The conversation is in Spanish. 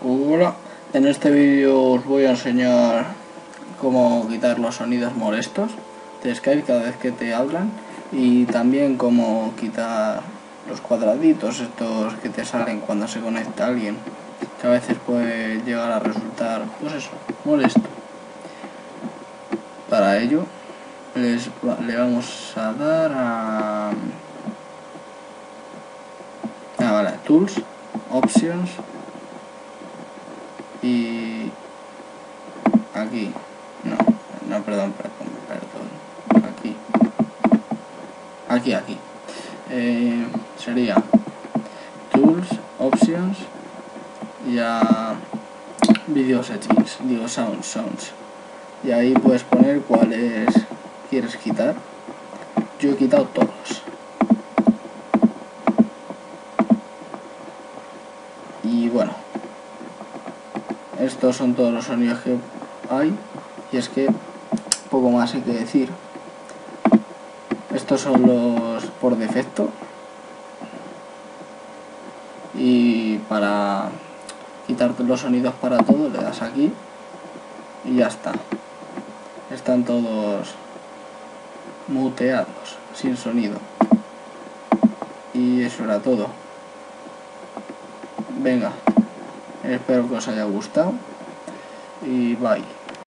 Hola, en este vídeo os voy a enseñar cómo quitar los sonidos molestos de Skype cada vez que te hablan y también cómo quitar los cuadraditos estos que te salen cuando se conecta alguien, que a veces puede llegar a resultar, pues eso, molesto. Para ello le vamos a dar a Tools, Options y aquí, perdón, aquí, sería Tools, Options y a Video Settings, Sounds, y ahí puedes poner cuáles quieres quitar. Yo he quitado todos. Y bueno, estos son todos los sonidos que hay, y es que poco más hay que decir. Estos son los por defecto, y para quitarte los sonidos para todo le das aquí y ya está. Están todos muteados, sin sonido. Y eso era todo. Venga, espero que os haya gustado y bye.